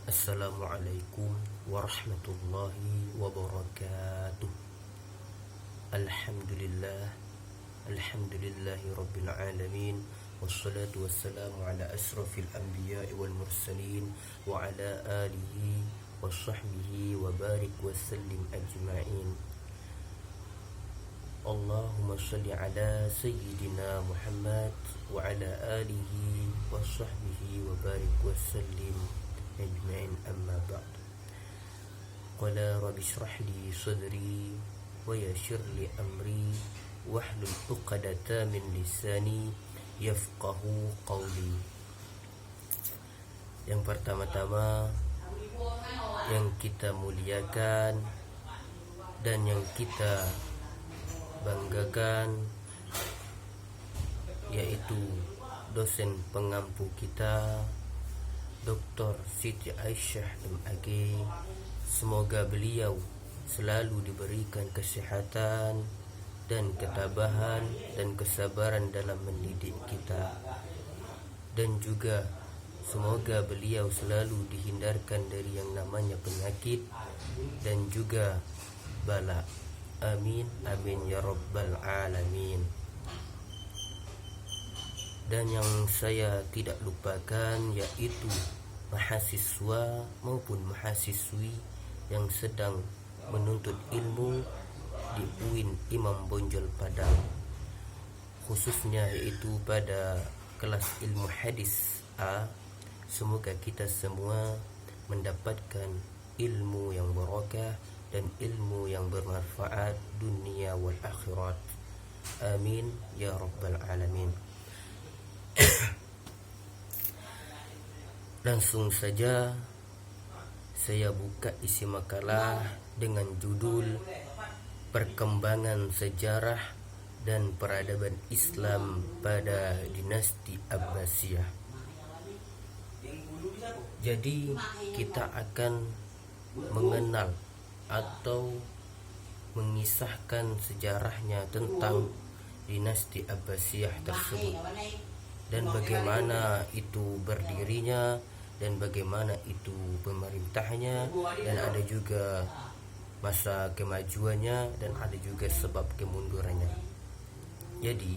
Assalamualaikum warahmatullahi wabarakatuh. Alhamdulillah, alhamdulillahi rabbil alamin. Wassalatu wassalamu ala asrafil anbiya'i wal mursalin wa ala alihi wa sahbihi wa barik wa sallim ajma'in. Allahumma salli ala sayyidina Muhammad wa ala alihi wa sahbihi wa barik wa sallim ajma'in, amma ba'd. Qala rabbi shrah li sadri wa yassir li amri wahlul 'uqdatam min lisani yafqahu qawli. Yang pertama-tama yang kita muliakan dan yang kita banggakan yaitu dosen pengampu kita, Dr. Siti Aisyah MAG. Semoga beliau selalu diberikan kesehatan dan ketabahan dan kesabaran dalam mendidik kita, dan juga semoga beliau selalu dihindarkan dari yang namanya penyakit dan juga bala. Amin amin ya rabbal alamin. Dan yang saya tidak lupakan yaitu mahasiswa maupun mahasiswi yang sedang menuntut ilmu di UIN Imam Bonjol Padang, khususnya yaitu pada kelas ilmu hadis A. Semoga kita semua mendapatkan ilmu yang barakah dan ilmu yang bermanfaat dunia wal akhirat. Amin ya rabbal alamin. Langsung saja saya buka isi makalah dengan judul Perkembangan Sejarah dan Peradaban Islam pada Dinasti Abbasiyah. Jadi kita akan mengenal atau mengisahkan sejarahnya tentang dinasti Abbasiyah tersebut, dan bagaimana itu berdirinya, dan bagaimana itu pemerintahnya, dan ada juga masa kemajuannya, dan ada juga sebab kemundurannya. Jadi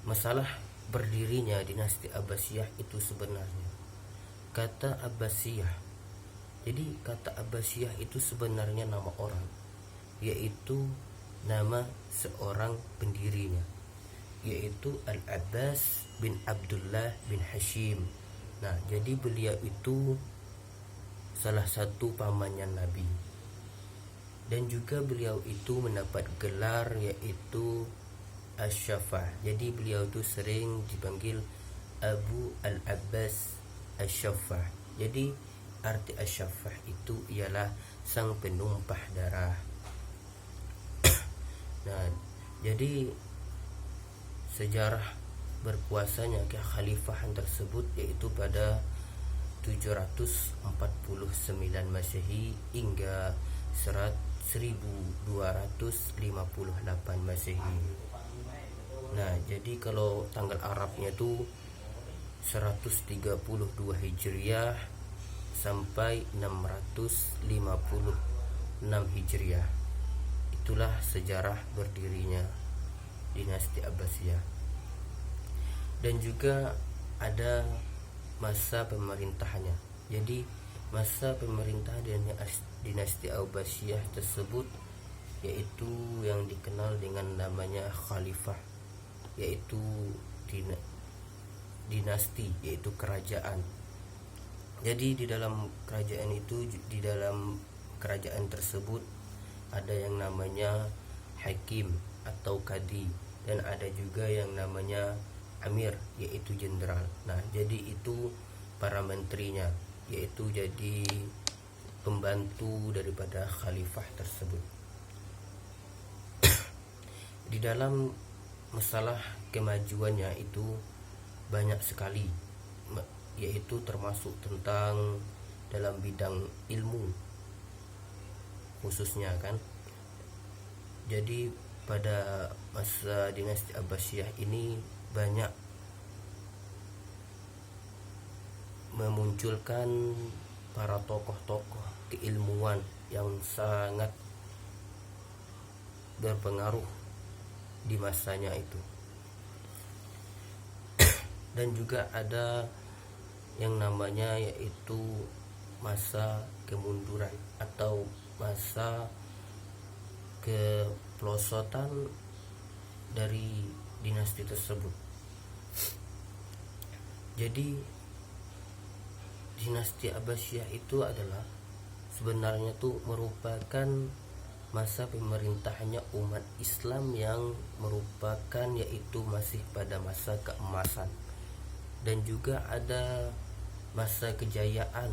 masalah berdirinya dinasti Abbasiyah itu sebenarnya kata Abbasiyah. Jadi kata Abbasiyah itu sebenarnya nama orang, yaitu nama seorang pendirinya, yaitu Al-Abbas bin Abdullah bin Hashim. Nah, jadi beliau itu salah satu pamannya Nabi, dan juga beliau itu mendapat gelar yaitu Asy-Syafa'. Jadi beliau itu sering dipanggil Abu Al-Abbas Asy-Syafa'. Jadi arti Asy-Syafa' itu ialah sang penumpah darah. Nah, jadi sejarah berkuasanya kekhalifahan tersebut yaitu pada 749 Masehi hingga 1258 Masehi. Nah, jadi kalau tanggal Arabnya itu 132 Hijriah sampai 656 Hijriah. Itulah sejarah berdirinya dinasti Abbasiyah. Dan juga ada masa pemerintahannya. Jadi masa pemerintahan dinasti Abbasiyah tersebut yaitu yang dikenal dengan namanya khalifah, yaitu dinasti, yaitu kerajaan. Jadi di dalam kerajaan tersebut ada yang namanya hakim atau kadi, dan ada juga yang namanya amir, yaitu jenderal. Nah, jadi itu para menterinya, yaitu jadi pembantu daripada khalifah tersebut. Di dalam masalah kemajuannya itu banyak sekali, yaitu termasuk tentang dalam bidang ilmu khususnya kan. Jadi pada masa dinasti Abbasiyah ini banyak memunculkan para tokoh-tokoh keilmuan yang sangat berpengaruh di masanya itu. Dan juga ada yang namanya yaitu masa kemunduran atau masa kepelosotan dari dinasti tersebut. Jadi dinasti Abbasiyah itu adalah sebenarnya tuh merupakan masa pemerintahannya umat Islam yang merupakan yaitu masih pada masa keemasan, dan juga ada masa kejayaan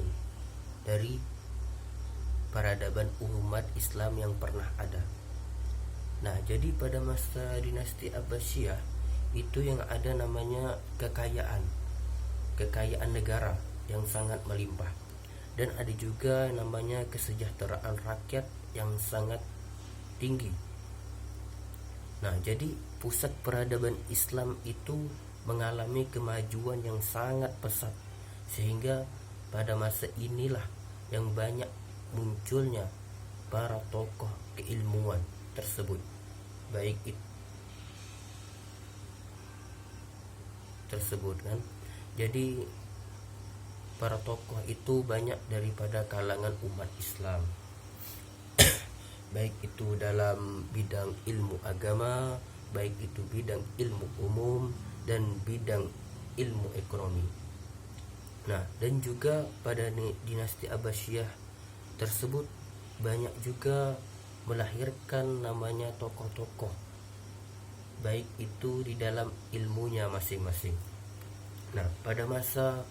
dari peradaban umat Islam yang pernah ada. Nah, jadi pada masa dinasti Abbasiyah itu yang ada namanya kekayaan negara yang sangat melimpah, dan ada juga namanya kesejahteraan rakyat yang sangat tinggi. Nah, jadi pusat peradaban Islam itu mengalami kemajuan yang sangat pesat, sehingga pada masa inilah yang banyak munculnya para tokoh keilmuan tersebut, baik itu tersebut kan. Jadi para tokoh itu banyak daripada kalangan umat Islam, baik itu dalam bidang ilmu agama, baik itu bidang ilmu umum dan bidang ilmu ekonomi. Nah, dan juga pada dinasti Abbasiyah tersebut banyak juga melahirkan namanya tokoh-tokoh, baik itu di dalam ilmunya masing-masing. Nah, pada masa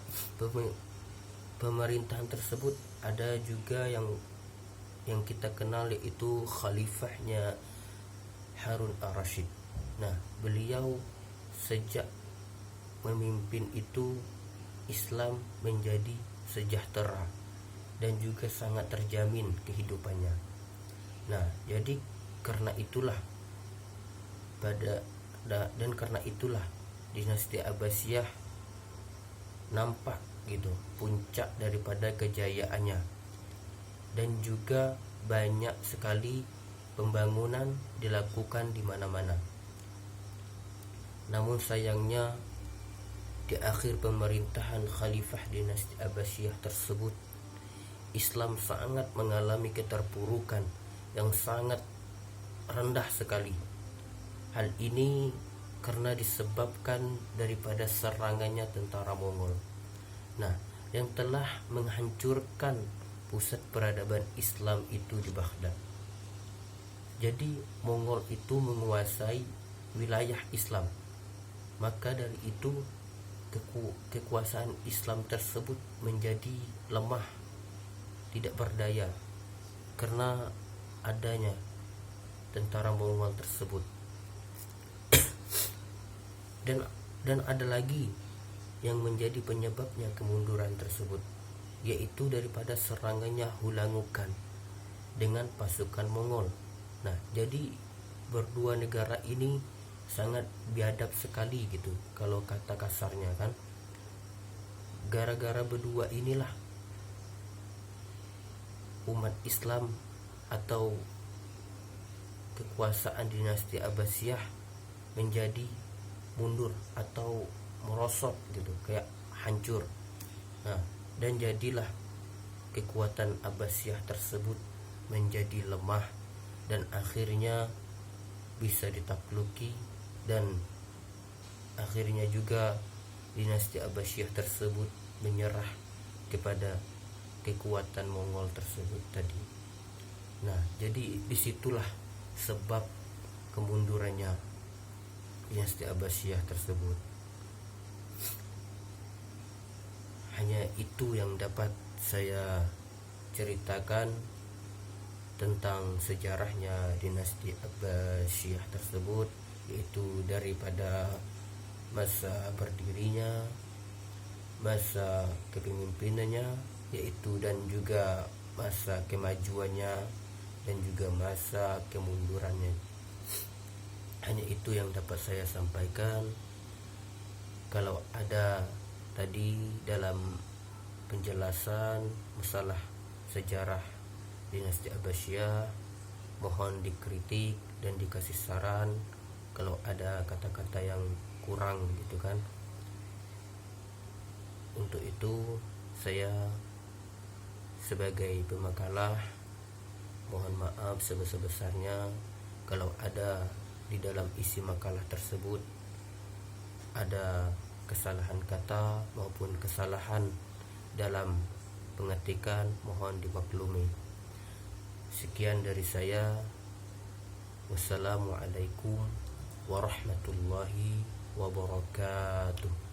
pemerintahan tersebut ada juga yang kita kenal yaitu khalifahnya Harun ar-Rasyid. Nah, beliau sejak memimpin itu Islam menjadi sejahtera dan juga sangat terjamin kehidupannya. Nah, jadi karena itulah dinasti Abbasiyah nampak gitu puncak daripada kejayaannya, dan juga banyak sekali pembangunan dilakukan di mana-mana. Namun sayangnya di akhir pemerintahan Khalifah dinasti Abbasiyah tersebut, Islam sangat mengalami keterpurukan yang sangat rendah sekali. Hal ini karena disebabkan daripada serangannya tentara Mongol. Nah, yang telah menghancurkan pusat peradaban Islam itu di Baghdad. Jadi Mongol itu menguasai wilayah Islam. Maka dari itu kekuasaan Islam tersebut menjadi lemah, tidak berdaya karena adanya tentara Mongol tersebut. Dan ada lagi yang menjadi penyebabnya kemunduran tersebut, yaitu daripada serangannya Hulagukan dengan pasukan Mongol. Nah, jadi berdua negara ini sangat biadab sekali gitu kalau kata kasarnya kan. Gara-gara berdua inilah umat Islam atau kekuasaan dinasti Abbasiyah menjadi mundur atau merosot gitu, kayak hancur. Nah, dan jadilah kekuatan Abbasiyah tersebut menjadi lemah dan akhirnya bisa ditakluki, dan akhirnya juga dinasti Abbasiyah tersebut menyerah kepada kekuatan Mongol tersebut tadi. Nah, jadi disitulah sebab kemundurannya dinasti Abbasiyah tersebut. Hanya itu yang dapat saya ceritakan tentang sejarahnya dinasti Abbasiyah tersebut, yaitu daripada masa berdirinya, masa kepemimpinannya, yaitu dan juga masa kemajuannya dan juga masa kemundurannya. Hanya itu yang dapat saya sampaikan. Kalau ada tadi dalam penjelasan masalah sejarah dinasti Abbasiyah. Mohon dikritik dan dikasih saran kalau ada kata-kata yang kurang gitu kan. Untuk itu saya sebagai pemakalah mohon maaf sebesar-besarnya kalau ada di dalam isi makalah tersebut ada kesalahan kata maupun kesalahan dalam pengetikan, mohon dimaklumi. Sekian dari saya. Wassalamualaikum warahmatullahi wabarakatuh.